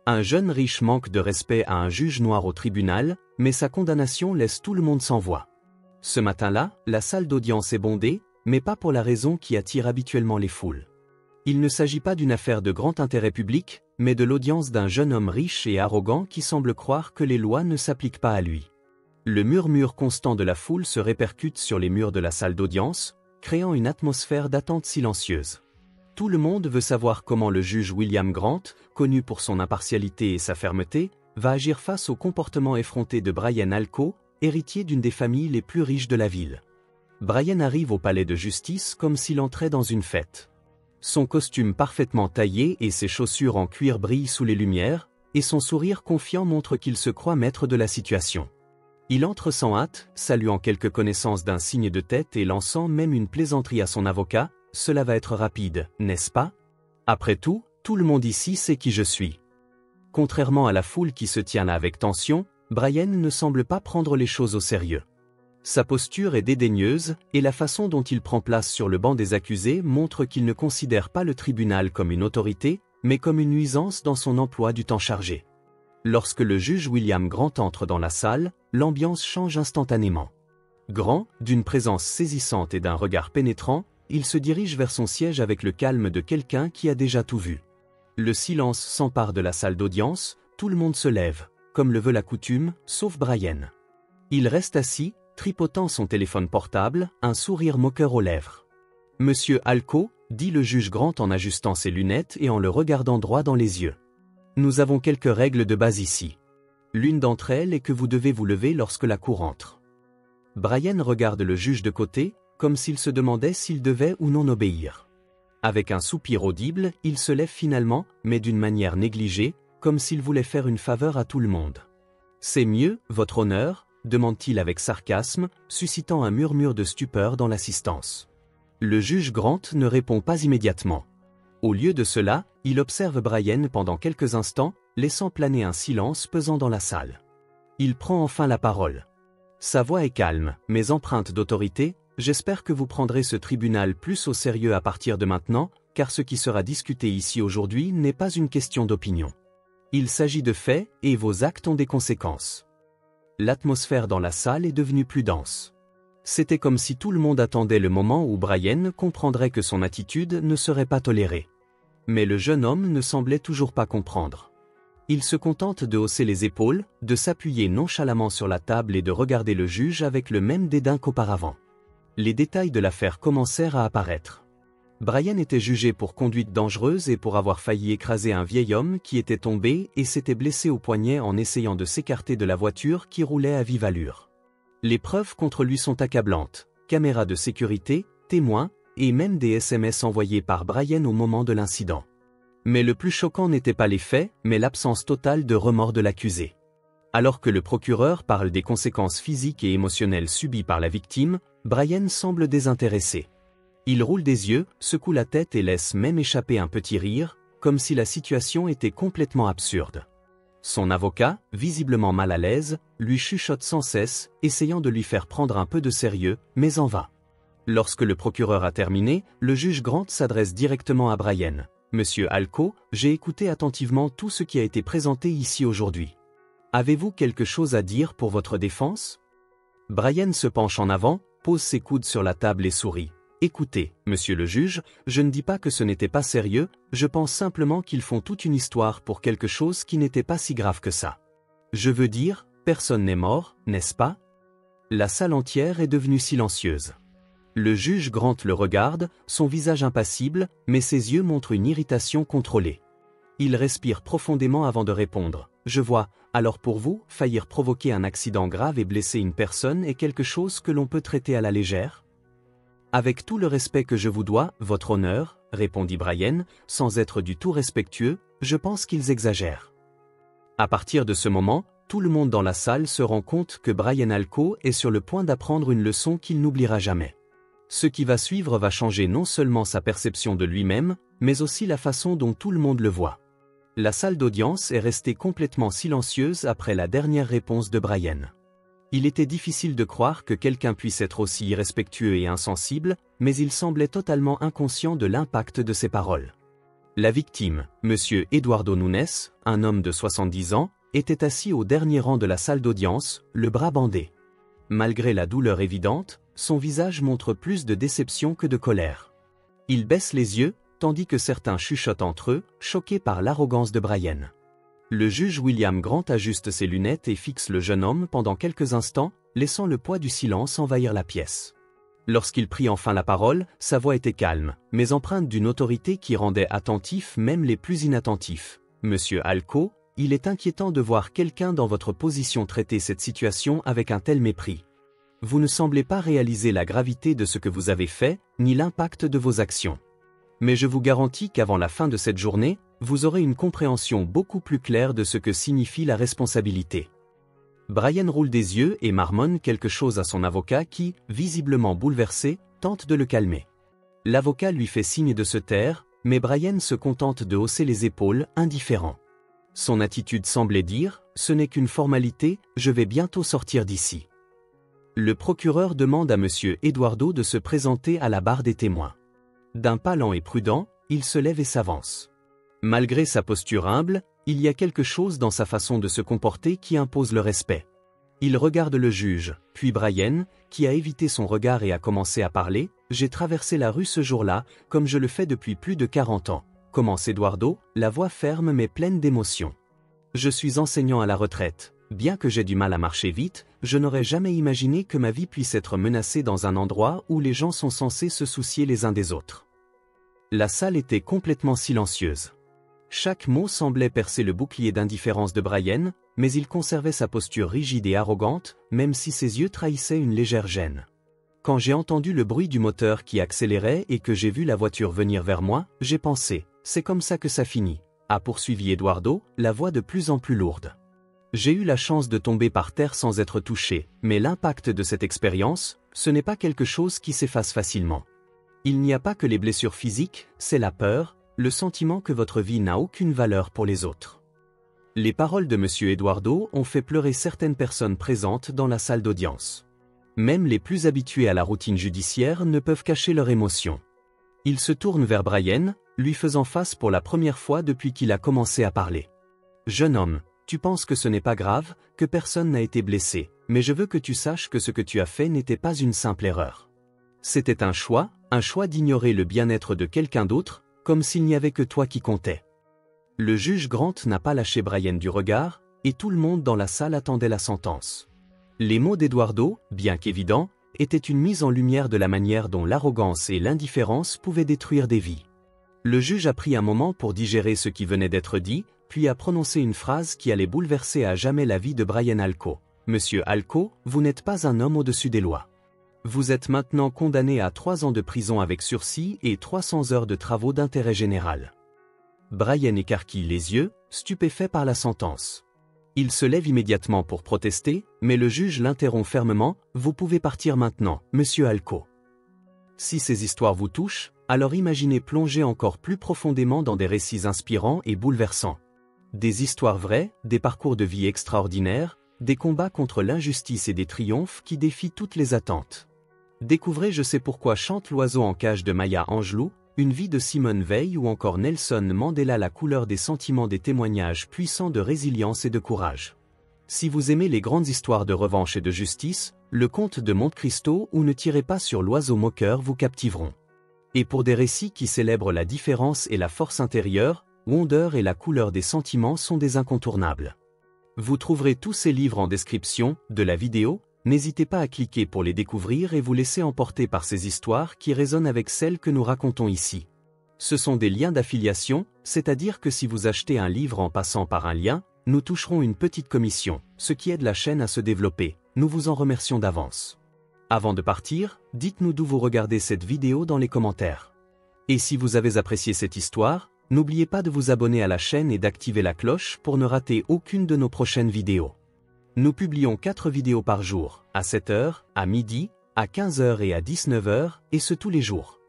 Un jeune riche manque de respect à un juge noir au tribunal, mais sa condamnation laisse tout le monde sans voix. Ce matin-là, la salle d'audience est bondée, mais pas pour la raison qui attire habituellement les foules. Il ne s'agit pas d'une affaire de grand intérêt public, mais de l'audience d'un jeune homme riche et arrogant qui semble croire que les lois ne s'appliquent pas à lui. Le murmure constant de la foule se répercute sur les murs de la salle d'audience, créant une atmosphère d'attente silencieuse. Tout le monde veut savoir comment le juge William Grant, connu pour son impartialité et sa fermeté, va agir face au comportement effronté de Brian Alco, héritier d'une des familles les plus riches de la ville. Brian arrive au palais de justice comme s'il entrait dans une fête. Son costume parfaitement taillé et ses chaussures en cuir brillent sous les lumières, et son sourire confiant montre qu'il se croit maître de la situation. Il entre sans hâte, saluant quelques connaissances d'un signe de tête et lançant même une plaisanterie à son avocat. « Cela va être rapide, n'est-ce pas? Après tout le monde ici sait qui je suis. » Contrairement à la foule qui se tient là avec tension, Brian ne semble pas prendre les choses au sérieux. Sa posture est dédaigneuse, et la façon dont il prend place sur le banc des accusés montre qu'il ne considère pas le tribunal comme une autorité, mais comme une nuisance dans son emploi du temps chargé. Lorsque le juge William Grant entre dans la salle, l'ambiance change instantanément. Grand, d'une présence saisissante et d'un regard pénétrant, il se dirige vers son siège avec le calme de quelqu'un qui a déjà tout vu. Le silence s'empare de la salle d'audience, tout le monde se lève, comme le veut la coutume, sauf Brian. Il reste assis, tripotant son téléphone portable, un sourire moqueur aux lèvres. « Monsieur Alco, » dit le juge Grant en ajustant ses lunettes et en le regardant droit dans les yeux. « Nous avons quelques règles de base ici. L'une d'entre elles est que vous devez vous lever lorsque la cour entre. » Brian regarde le juge de côté, comme s'il se demandait s'il devait ou non obéir. Avec un soupir audible, il se lève finalement, mais d'une manière négligée, comme s'il voulait faire une faveur à tout le monde. « C'est mieux, votre honneur ?» demande-t-il avec sarcasme, suscitant un murmure de stupeur dans l'assistance. Le juge Grant ne répond pas immédiatement. Au lieu de cela, il observe Brian pendant quelques instants, laissant planer un silence pesant dans la salle. Il prend enfin la parole. Sa voix est calme, mais empreinte d'autorité. « J'espère que vous prendrez ce tribunal plus au sérieux à partir de maintenant, car ce qui sera discuté ici aujourd'hui n'est pas une question d'opinion. Il s'agit de faits, et vos actes ont des conséquences. » L'atmosphère dans la salle est devenue plus dense. C'était comme si tout le monde attendait le moment où Brian comprendrait que son attitude ne serait pas tolérée. Mais le jeune homme ne semblait toujours pas comprendre. Il se contente de hausser les épaules, de s'appuyer nonchalamment sur la table et de regarder le juge avec le même dédain qu'auparavant. Les détails de l'affaire commencèrent à apparaître. Brian était jugé pour conduite dangereuse et pour avoir failli écraser un vieil homme qui était tombé et s'était blessé au poignet en essayant de s'écarter de la voiture qui roulait à vive allure. Les preuves contre lui sont accablantes, caméras de sécurité, témoins, et même des SMS envoyés par Brian au moment de l'incident. Mais le plus choquant n'était pas les faits, mais l'absence totale de remords de l'accusé. Alors que le procureur parle des conséquences physiques et émotionnelles subies par la victime, Brian semble désintéressé. Il roule des yeux, secoue la tête et laisse même échapper un petit rire, comme si la situation était complètement absurde. Son avocat, visiblement mal à l'aise, lui chuchote sans cesse, essayant de lui faire prendre un peu de sérieux, mais en vain. Lorsque le procureur a terminé, le juge Grant s'adresse directement à Brian. « Monsieur Alco, j'ai écouté attentivement tout ce qui a été présenté ici aujourd'hui. Avez-vous quelque chose à dire pour votre défense ?» Brian se penche en avant, pose ses coudes sur la table et sourit. « Écoutez, monsieur le juge, je ne dis pas que ce n'était pas sérieux, je pense simplement qu'ils font toute une histoire pour quelque chose qui n'était pas si grave que ça. Je veux dire, personne n'est mort, n'est-ce pas ?» La salle entière est devenue silencieuse. Le juge Grant le regarde, son visage impassible, mais ses yeux montrent une irritation contrôlée. Il respire profondément avant de répondre. « Je vois, alors pour vous, faillir provoquer un accident grave et blesser une personne est quelque chose que l'on peut traiter à la légère ?»« Avec tout le respect que je vous dois, votre honneur, » répondit Brian, sans être du tout respectueux, « je pense qu'ils exagèrent. » À partir de ce moment, tout le monde dans la salle se rend compte que Brian Alco est sur le point d'apprendre une leçon qu'il n'oubliera jamais. Ce qui va suivre va changer non seulement sa perception de lui-même, mais aussi la façon dont tout le monde le voit. La salle d'audience est restée complètement silencieuse après la dernière réponse de Brian. Il était difficile de croire que quelqu'un puisse être aussi irrespectueux et insensible, mais il semblait totalement inconscient de l'impact de ses paroles. La victime, Monsieur Eduardo Nunes, un homme de 70 ans, était assis au dernier rang de la salle d'audience, le bras bandé. Malgré la douleur évidente, son visage montre plus de déception que de colère. Il baisse les yeux, tandis que certains chuchotent entre eux, choqués par l'arrogance de Brian. Le juge William Grant ajuste ses lunettes et fixe le jeune homme pendant quelques instants, laissant le poids du silence envahir la pièce. Lorsqu'il prit enfin la parole, sa voix était calme, mais empreinte d'une autorité qui rendait attentifs même les plus inattentifs. « Monsieur Alco, il est inquiétant de voir quelqu'un dans votre position traiter cette situation avec un tel mépris. Vous ne semblez pas réaliser la gravité de ce que vous avez fait, ni l'impact de vos actions. Mais je vous garantis qu'avant la fin de cette journée, vous aurez une compréhension beaucoup plus claire de ce que signifie la responsabilité. » Brian roule des yeux et marmonne quelque chose à son avocat qui, visiblement bouleversé, tente de le calmer. L'avocat lui fait signe de se taire, mais Brian se contente de hausser les épaules, indifférent. Son attitude semblait dire « Ce n'est qu'une formalité, je vais bientôt sortir d'ici. » Le procureur demande à Monsieur Eduardo de se présenter à la barre des témoins. D'un pas lent et prudent, il se lève et s'avance. Malgré sa posture humble, il y a quelque chose dans sa façon de se comporter qui impose le respect. Il regarde le juge, puis Brian, qui a évité son regard et a commencé à parler. « J'ai traversé la rue ce jour-là, comme je le fais depuis plus de 40 ans. » Commence Eduardo, la voix ferme mais pleine d'émotion. « Je suis enseignant à la retraite. Bien que j'ai du mal à marcher vite, je n'aurais jamais imaginé que ma vie puisse être menacée dans un endroit où les gens sont censés se soucier les uns des autres. » La salle était complètement silencieuse. Chaque mot semblait percer le bouclier d'indifférence de Brian, mais il conservait sa posture rigide et arrogante, même si ses yeux trahissaient une légère gêne. « Quand j'ai entendu le bruit du moteur qui accélérait et que j'ai vu la voiture venir vers moi, j'ai pensé, c'est comme ça que ça finit, » a poursuivi Eduardo, la voix de plus en plus lourde. « J'ai eu la chance de tomber par terre sans être touché, mais l'impact de cette expérience, ce n'est pas quelque chose qui s'efface facilement. Il n'y a pas que les blessures physiques, c'est la peur, le sentiment que votre vie n'a aucune valeur pour les autres. » Les paroles de Monsieur Eduardo ont fait pleurer certaines personnes présentes dans la salle d'audience. Même les plus habitués à la routine judiciaire ne peuvent cacher leur émotion. Il se tourne vers Brian, lui faisant face pour la première fois depuis qu'il a commencé à parler. « Jeune homme, tu penses que ce n'est pas grave, que personne n'a été blessé, mais je veux que tu saches que ce que tu as fait n'était pas une simple erreur. C'était un choix d'ignorer le bien-être de quelqu'un d'autre, comme s'il n'y avait que toi qui comptais. » Le juge Grant n'a pas lâché Brian du regard, et tout le monde dans la salle attendait la sentence. Les mots d'Eduardo, bien qu'évidents, étaient une mise en lumière de la manière dont l'arrogance et l'indifférence pouvaient détruire des vies. Le juge a pris un moment pour digérer ce qui venait d'être dit, puis a prononcé une phrase qui allait bouleverser à jamais la vie de Brian Alco. « Monsieur Alco, vous n'êtes pas un homme au-dessus des lois. Vous êtes maintenant condamné à 3 ans de prison avec sursis et 300 heures de travaux d'intérêt général. » Brian écarquille les yeux, stupéfait par la sentence. Il se lève immédiatement pour protester, mais le juge l'interrompt fermement. « Vous pouvez partir maintenant, Monsieur Alco. » Si ces histoires vous touchent, alors imaginez plonger encore plus profondément dans des récits inspirants et bouleversants. Des histoires vraies, des parcours de vie extraordinaires, des combats contre l'injustice et des triomphes qui défient toutes les attentes. Découvrez Je sais pourquoi chante l'oiseau en cage de Maya Angelou, Une vie de Simone Veil ou encore Nelson Mandela, la couleur des sentiments, des témoignages puissants de résilience et de courage. Si vous aimez les grandes histoires de revanche et de justice, Le Comte de Monte Cristo ou Ne tirez pas sur l'oiseau moqueur vous captiveront. Et pour des récits qui célèbrent la différence et la force intérieure, Wonder et la couleur des sentiments sont des incontournables. Vous trouverez tous ces livres en description de la vidéo. N'hésitez pas à cliquer pour les découvrir et vous laisser emporter par ces histoires qui résonnent avec celles que nous racontons ici. Ce sont des liens d'affiliation, c'est-à-dire que si vous achetez un livre en passant par un lien, nous toucherons une petite commission, ce qui aide la chaîne à se développer. Nous vous en remercions d'avance. Avant de partir, dites-nous d'où vous regardez cette vidéo dans les commentaires. Et si vous avez apprécié cette histoire, n'oubliez pas de vous abonner à la chaîne et d'activer la cloche pour ne rater aucune de nos prochaines vidéos. Nous publions 4 vidéos par jour, à 7h, à midi, à 15h et à 19h, et ce tous les jours.